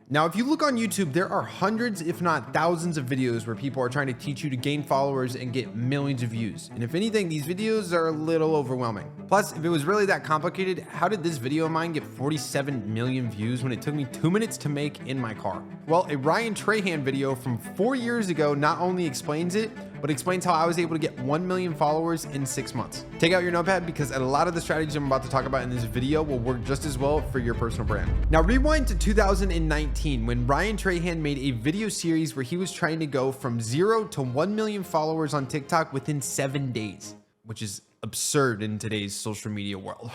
Now, if you look on YouTube, there are hundreds, if not thousands of videos where people are trying to teach you to gain followers and get millions of views. And if anything, these videos are a little overwhelming. Plus, if it was really that complicated, how did this video of mine get 47 million views when it took me 2 minutes to make in my car? Well, a Ryan Trahan video from 4 years ago not only explains it, but explains how I was able to get 1 million followers in 6 months. Take out your notepad because a lot of the strategies I'm about to talk about in this video will work just as well for your personal brand. Now, rewind to 2019 when Ryan Trahan made a video series where he was trying to go from 0 to 1 million followers on TikTok within 7 days, which is absurd in today's social media world.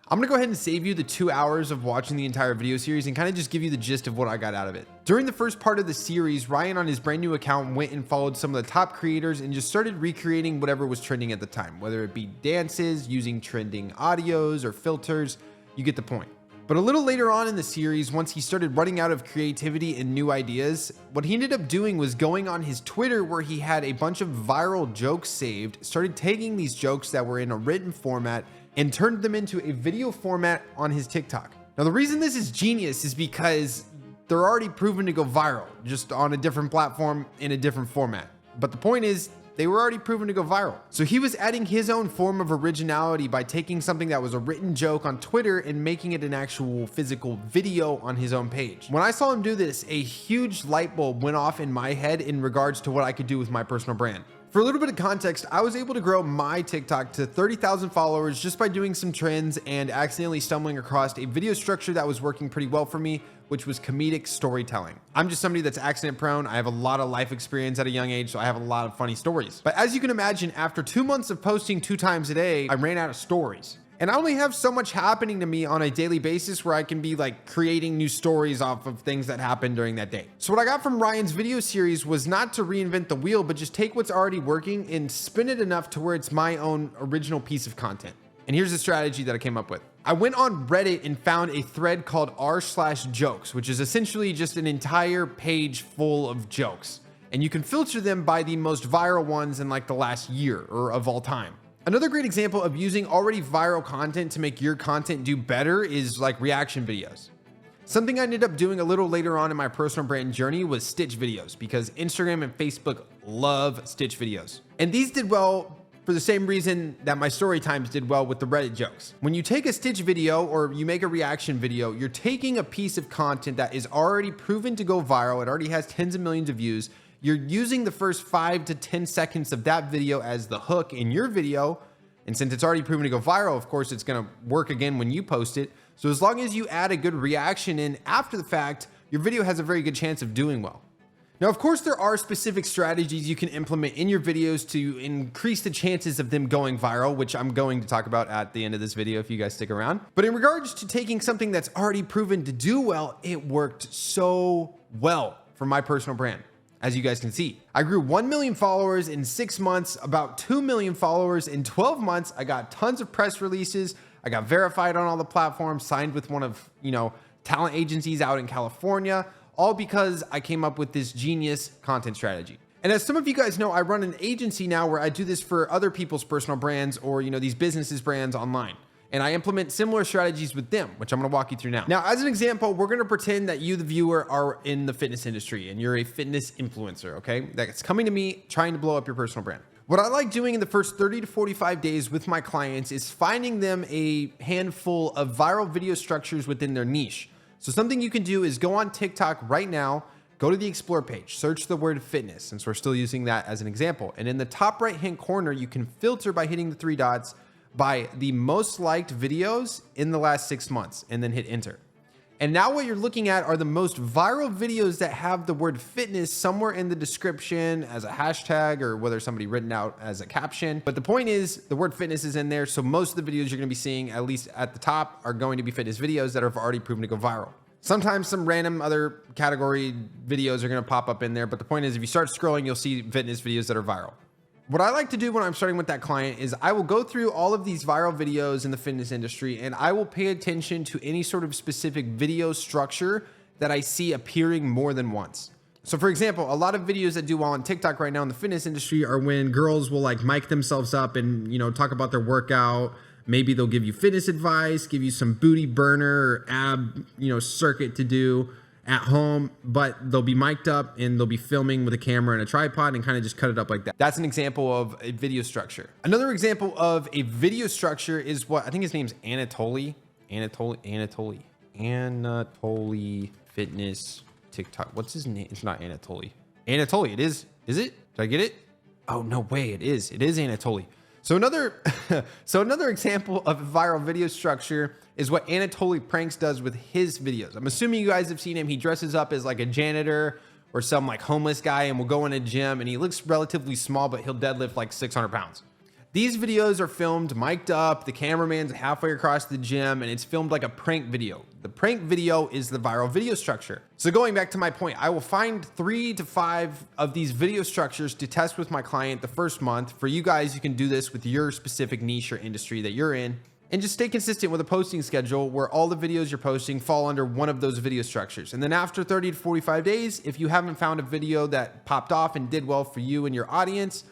I'm gonna go ahead and save you the 2 hours of watching the entire video series and kind of just give you the gist of what I got out of it. During the first part of the series, Ryan on his brand new account went and followed some of the top creators and just started recreating whatever was trending at the time, whether it be dances, using trending audios or filters, you get the point. But a little later on in the series, once he started running out of creativity and new ideas, what he ended up doing was going on his Twitter where he had a bunch of viral jokes saved, started taking these jokes that were in a written format and turned them into a video format on his TikTok. Now, the reason this is genius is because they're already proven to go viral, just on a different platform in a different format. But the point is, they were already proven to go viral. So he was adding his own form of originality by taking something that was a written joke on Twitter and making it an actual physical video on his own page. When I saw him do this, a huge light bulb went off in my head in regards to what I could do with my personal brand. For a little bit of context, I was able to grow my TikTok to 30,000 followers just by doing some trends and accidentally stumbling across a video structure that was working pretty well for me, which was comedic storytelling. I'm just somebody that's accident prone. I have a lot of life experience at a young age, so I have a lot of funny stories. But as you can imagine, after 2 months of posting 2 times a day, I ran out of stories. And I only have so much happening to me on a daily basis where I can be like creating new stories off of things that happened during that day. So what I got from Ryan's video series was not to reinvent the wheel, but just take what's already working and spin it enough to where it's my own original piece of content. And here's the strategy that I came up with. I went on Reddit and found a thread called r/jokes, which is essentially just an entire page full of jokes. And you can filter them by the most viral ones in like the last year or of all time. Another great example of using already viral content to make your content do better is like reaction videos. Something I ended up doing a little later on in my personal brand journey was Stitch videos because Instagram and Facebook love Stitch videos. And these did well for the same reason that my story times did well with the Reddit jokes. When you take a Stitch video or you make a reaction video, you're taking a piece of content that is already proven to go viral. It already has tens of millions of views. You're using the first 5 to 10 seconds of that video as the hook in your video. And since it's already proven to go viral, of course, it's gonna work again when you post it. So as long as you add a good reaction in after the fact, your video has a very good chance of doing well. Now, of course, there are specific strategies you can implement in your videos to increase the chances of them going viral, which I'm going to talk about at the end of this video if you guys stick around. But in regards to taking something that's already proven to do well, it worked so well for my personal brand. As you guys can see, I grew 1 million followers in 6 months, about 2 million followers in 12 months. I got tons of press releases. I got verified on all the platforms, signed with one of, talent agencies out in California, all because I came up with this genius content strategy. And as some of you guys know, I run an agency now where I do this for other people's personal brands or, these businesses brands online. And I implement similar strategies with them, which I'm gonna walk you through now. Now, as an example, we're gonna pretend that you, the viewer, are in the fitness industry and you're a fitness influencer, okay? That's coming to me trying to blow up your personal brand. What I like doing in the first 30 to 45 days with my clients is finding them a handful of viral video structures within their niche. So something you can do is go on TikTok right now, go to the Explore page, search the word fitness, since we're still using that as an example. And in the top right-hand corner, you can filter by hitting the 3 dots by the most liked videos in the last 6 months and then hit enter. And now what you're looking at are the most viral videos that have the word fitness somewhere in the description as a hashtag or whether somebody written out as a caption. But the point is the word fitness is in there. So most of the videos you're gonna be seeing, at least at the top, are going to be fitness videos that have already proven to go viral. Sometimes some random other category videos are gonna pop up in there. But the point is if you start scrolling, you'll see fitness videos that are viral. What I like to do when I'm starting with that client is I will go through all of these viral videos in the fitness industry and I will pay attention to any sort of specific video structure that I see appearing more than once. So for example, a lot of videos that do well on TikTok right now in the fitness industry are when girls will like mic themselves up and, talk about their workout. Maybe they'll give you fitness advice, give you some booty burner or ab, circuit to do. at home, but they'll be mic'd up and they'll be filming with a camera and a tripod and kind of just cut it up like that. That's an example of a video structure. Another example of a video structure is what I think his name's Anatoly Fitness TikTok. What's his name? It's not Anatoly. It is. Is it? Did I get it? Oh, no way. It is Anatoly. So another example of a viral video structure is what Anatoly Pranks does with his videos. I'm assuming you guys have seen him. He dresses up as like a janitor or some like homeless guy and will go in a gym, and he looks relatively small, but he'll deadlift like 600 pounds. These videos are filmed, mic'd up, the cameraman's halfway across the gym, and it's filmed like a prank video. The prank video is the viral video structure. So going back to my point, I will find 3 to 5 of these video structures to test with my client the first month. For you guys, you can do this with your specific niche or industry that you're in, and just stay consistent with a posting schedule where all the videos you're posting fall under one of those video structures. And then after 30 to 45 days, if you haven't found a video that popped off and did well for you and your audience,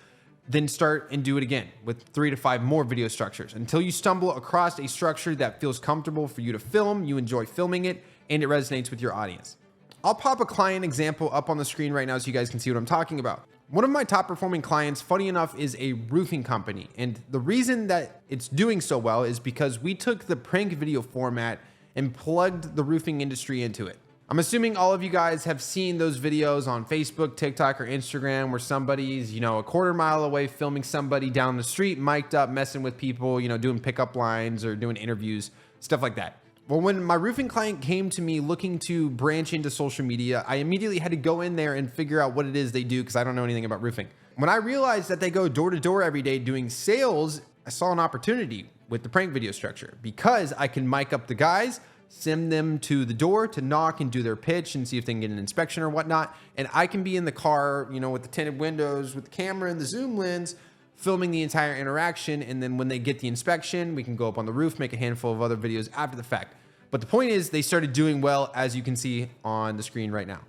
then start and do it again with 3 to 5 more video structures until you stumble across a structure that feels comfortable for you to film, you enjoy filming it, and it resonates with your audience. I'll pop a client example up on the screen right now so you guys can see what I'm talking about. One of my top performing clients, funny enough, is a roofing company. And the reason that it's doing so well is because we took the prank video format and plugged the roofing industry into it. I'm assuming all of you guys have seen those videos on Facebook, TikTok, or Instagram where somebody's, a quarter mile away filming somebody down the street, mic'd up, messing with people, doing pickup lines or doing interviews, stuff like that. Well, when my roofing client came to me looking to branch into social media, I immediately had to go in there and figure out what it is they do because I don't know anything about roofing. When I realized that they go door to door every day doing sales, I saw an opportunity with the prank video structure because I can mic up the guys, send them to the door to knock and do their pitch and see if they can get an inspection or whatnot. And I can be in the car, with the tinted windows, with the camera and the zoom lens, filming the entire interaction. And then when they get the inspection, we can go up on the roof, make a handful of other videos after the fact. But the point is they started doing well, as you can see on the screen right now.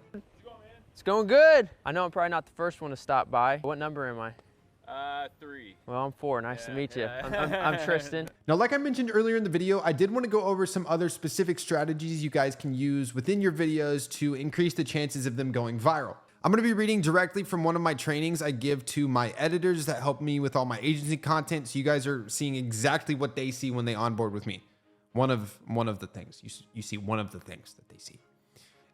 It's going good. I know I'm probably not the first one to stop by. What number am I? 3. Well, I'm 4. Nice to meet you. I'm Tristan. Now, like I mentioned earlier in the video, I did want to go over some other specific strategies you guys can use within your videos to increase the chances of them going viral. I'm going to be reading directly from one of my trainings I give to my editors that help me with all my agency content. So you guys are seeing exactly what they see when they onboard with me. One of the things you see one of the things that they see.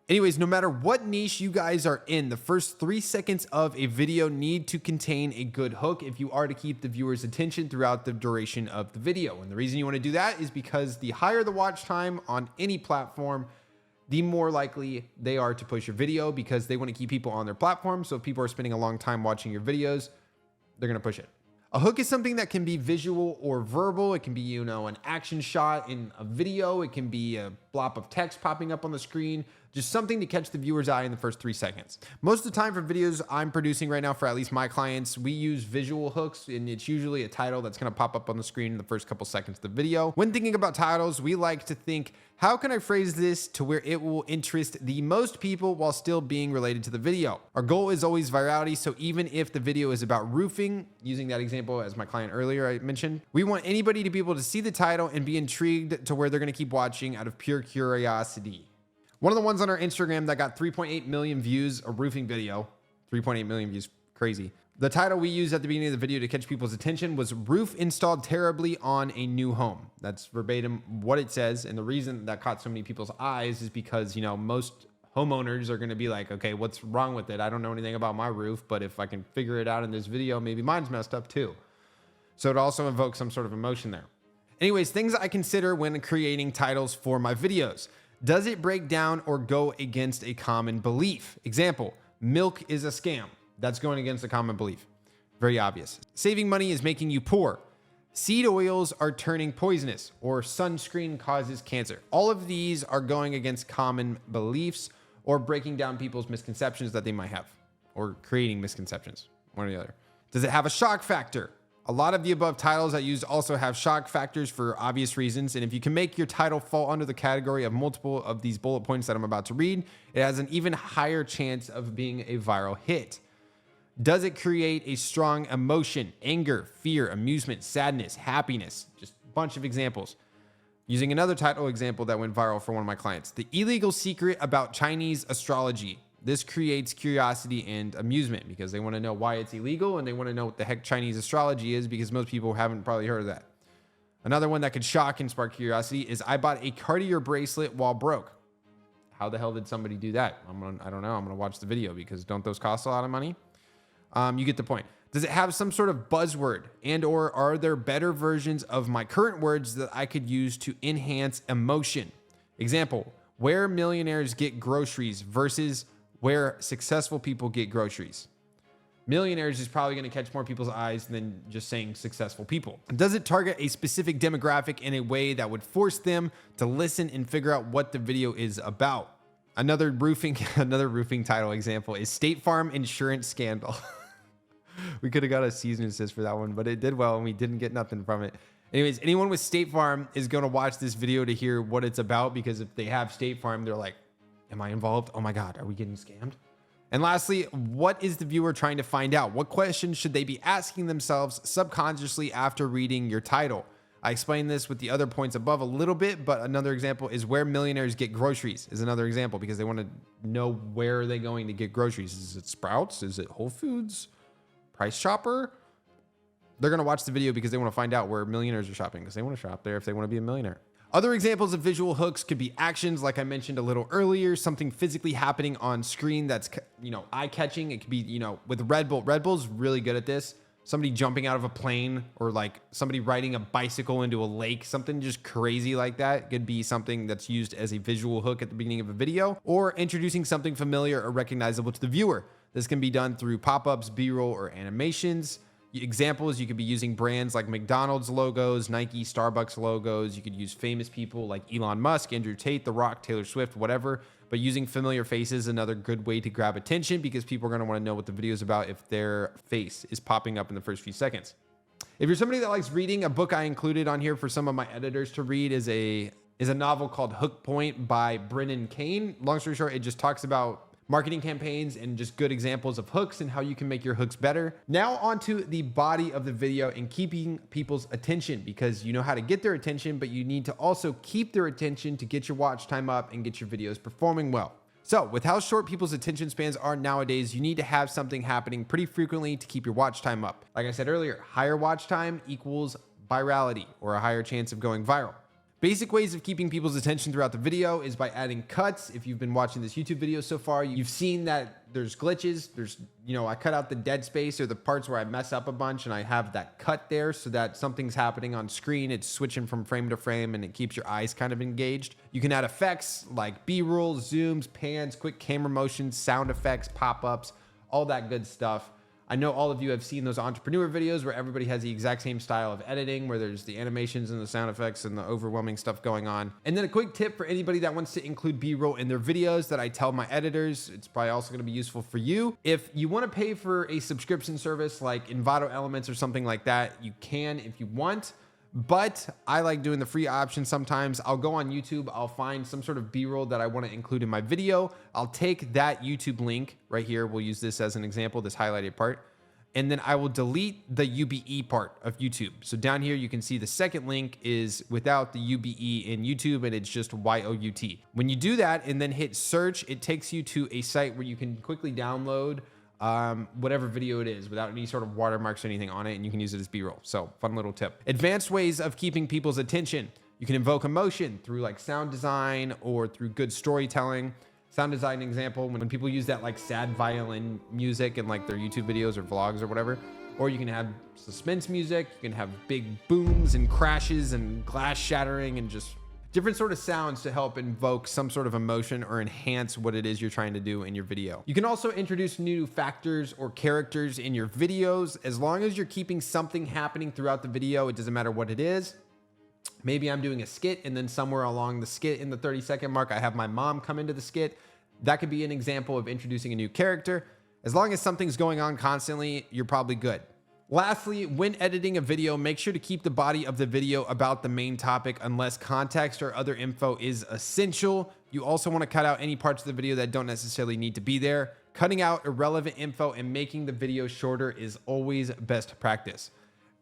Anyways, no matter what niche you guys are in, the first 3 seconds of a video need to contain a good hook if you are to keep the viewer's attention throughout the duration of the video. And the reason you want to do that is because the higher the watch time on any platform, the more likely they are to push your video because they want to keep people on their platform. So if people are spending a long time watching your videos, they're going to push it. A hook is something that can be visual or verbal. It can be, an action shot in a video. It can be a blob of text popping up on the screen, just something to catch the viewer's eye in the first 3 seconds. Most of the time for videos I'm producing right now, for at least my clients, we use visual hooks, and it's usually a title that's going to pop up on the screen in the first couple seconds of the video. When thinking about titles, we like to think, how can I phrase this to where it will interest the most people while still being related to the video? Our goal is always virality, so even if the video is about roofing, using that example as my client earlier I mentioned, we want anybody to be able to see the title and be intrigued to where they're going to keep watching out of pure curiosity. One of the ones on our Instagram that got 3.8 million views, a roofing video, 3.8 million views, crazy. The title we used at the beginning of the video to catch people's attention was "Roof Installed Terribly on a New Home." That's verbatim what it says. And the reason that caught so many people's eyes is because, most homeowners are going to be like, okay, what's wrong with it? I don't know anything about my roof, but if I can figure it out in this video, maybe mine's messed up too. So it also evokes some sort of emotion there. Anyways, things I consider when creating titles for my videos. Does it break down or go against a common belief? Example, milk is a scam. That's going against a common belief. Very obvious. Saving money is making you poor. Seed oils are turning poisonous, or sunscreen causes cancer. All of these are going against common beliefs or breaking down people's misconceptions that they might have, or creating misconceptions, one or the other. Does it have a shock factor? A lot of the above titles I used also have shock factors for obvious reasons. And if you can make your title fall under the category of multiple of these bullet points that I'm about to read, it has an even higher chance of being a viral hit. Does it create a strong emotion, anger, fear, amusement, sadness, happiness? Just a bunch of examples. Using another title example that went viral for one of my clients, The Illegal Secret About Chinese Astrology. This creates curiosity and amusement because they want to know why it's illegal and they want to know what the heck Chinese astrology is because most people haven't probably heard of that. Another one that could shock and spark curiosity is I bought a Cartier bracelet while broke. How the hell did somebody do that? I don't know. I'm going to watch the video because don't those cost a lot of money? You get the point. Does it have some sort of buzzword and or are there better versions of my current words that I could use to enhance emotion? Example, where millionaires get groceries versus where successful people get groceries. Millionaires is probably going to catch more people's eyes than just saying successful people. Does it target a specific demographic in a way that would force them to listen and figure out what the video is about? Another roofing title example is State Farm Insurance Scandal. We could have got a season assist for that one, but it did well and we didn't get nothing from it. Anyways, anyone with State Farm is going to watch this video to hear what it's about because if they have State Farm, they're like, am I involved? Oh my God, are we getting scammed? And lastly, what is the viewer trying to find out? What questions should they be asking themselves subconsciously after reading your title? I explained this with the other points above a little bit, but another example is where millionaires get groceries is another example because they want to know where are they going to get groceries. Is it Sprouts? Is it Whole Foods? Price Chopper? They're going to watch the video because they want to find out where millionaires are shopping because they want to shop there if they want to be a millionaire. Other examples of visual hooks could be actions, like I mentioned a little earlier, something physically happening on screen that's, eye-catching. It could be, with Red Bull. Red Bull's really good at this. Somebody jumping out of a plane or like somebody riding a bicycle into a lake, something just crazy like that could be something that's used as a visual hook at the beginning of a video, or introducing something familiar or recognizable to the viewer. This can be done through pop-ups, B-roll, or animations. Examples, you could be using brands like McDonald's logos, Nike, Starbucks logos. You could use famous people like Elon Musk, Andrew Tate, The Rock, Taylor Swift, whatever. But using familiar faces is another good way to grab attention because people are going to want to know what the video is about if their face is popping up in the first few seconds. If you're somebody that likes reading, a book I included on here for some of my editors to read is a novel called Hook Point by Brennan Kane. Long story short, it just talks about marketing campaigns and just good examples of hooks and how you can make your hooks better. Now onto the body of the video and keeping people's attention because you know how to get their attention, but you need to also keep their attention to get your watch time up and get your videos performing well. So with how short people's attention spans are nowadays, you need to have something happening pretty frequently to keep your watch time up. Like I said earlier, higher watch time equals virality or a higher chance of going viral. Basic ways of keeping people's attention throughout the video is by adding cuts. If you've been watching this YouTube video so far, you've seen that there's glitches. I cut out the dead space or the parts where I mess up a bunch and I have that cut there so that something's happening on screen. It's switching from frame to frame and it keeps your eyes kind of engaged. You can add effects like B-roll, zooms, pans, quick camera motions, sound effects, pop-ups, all that good stuff. I know all of you have seen those entrepreneur videos where everybody has the exact same style of editing, where there's the animations and the sound effects and the overwhelming stuff going on. And then a quick tip for anybody that wants to include B-roll in their videos that I tell my editors, it's probably also going to be useful for you. If you want to pay for a subscription service like Envato Elements or something like that, you can if you want. But I like doing the free option sometimes. I'll go on YouTube, I'll find some sort of B-roll that I want to include in my video. I'll take that YouTube link right here. We'll use this as an example, this highlighted part. And then I will delete the UBE part of YouTube. So down here, you can see the second link is without the UBE in YouTube and it's just YOUT. When you do that and then hit search, it takes you to a site where you can quickly download whatever video it is without any sort of watermarks or anything on it, and you can use it as B-roll. So fun little tip. Advanced ways of keeping people's attention. You can invoke emotion through like sound design or through good storytelling. Sound design example, when people use that like sad violin music in like their YouTube videos or vlogs or whatever, or you can have suspense music, you can have big booms and crashes and glass shattering and just different sort of sounds to help invoke some sort of emotion or enhance what it is you're trying to do in your video. You can also introduce new factors or characters in your videos. As long as you're keeping something happening throughout the video, it doesn't matter what it is. Maybe I'm doing a skit and then somewhere along the skit in the 30-second mark, I have my mom come into the skit. That could be an example of introducing a new character. As long as something's going on constantly, you're probably good. Lastly, when editing a video, make sure to keep the body of the video about the main topic unless context or other info is essential. You also want to cut out any parts of the video that don't necessarily need to be there. Cutting out irrelevant info and making the video shorter is always best practice.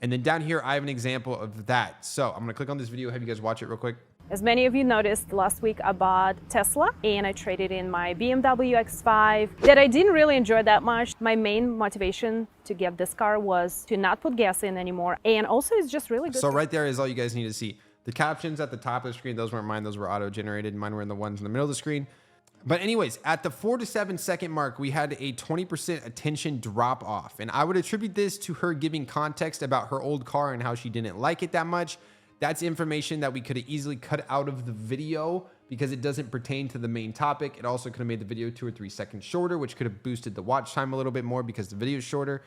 And then down here, I have an example of that. So I'm going to click on this video, have you guys watch it real quick. As many of you noticed, last week I bought Tesla and I traded in my BMW X5 that I didn't really enjoy that much. My main motivation to get this car was to not put gas in anymore, and also it's just really good. So right there is all you guys need to see. The captions at the top of the screen, those weren't mine, those were auto-generated. Mine were in the ones in the middle of the screen. But anyways, at the 4 to 7 second mark, we had a 20% attention drop off. And I would attribute this to her giving context about her old car and how she didn't like it that much. That's information that we could have easily cut out of the video because it doesn't pertain to the main topic. It also could have made the video 2 or 3 seconds shorter, which could have boosted the watch time a little bit more because the video is shorter.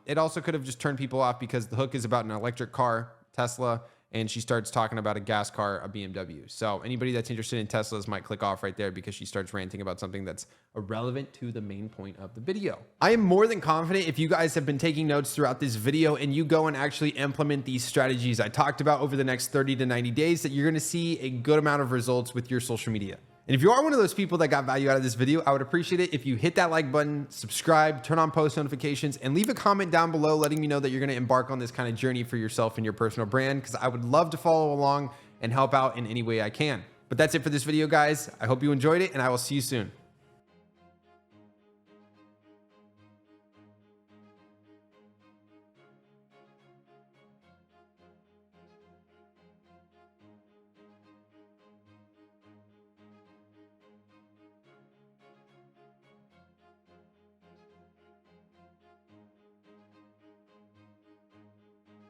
It also could have just turned people off because the hook is about an electric car, Tesla, and she starts talking about a gas car, a BMW. So anybody that's interested in Teslas might click off right there because she starts ranting about something that's irrelevant to the main point of the video. I am more than confident if you guys have been taking notes throughout this video and you go and actually implement these strategies I talked about over the next 30 to 90 days, that you're gonna see a good amount of results with your social media. And if you are one of those people that got value out of this video, I would appreciate it if you hit that like button, subscribe, turn on post notifications, and leave a comment down below letting me know that you're going to embark on this kind of journey for yourself and your personal brand, because I would love to follow along and help out in any way I can. But that's it for this video, guys. I hope you enjoyed it, and I will see you soon.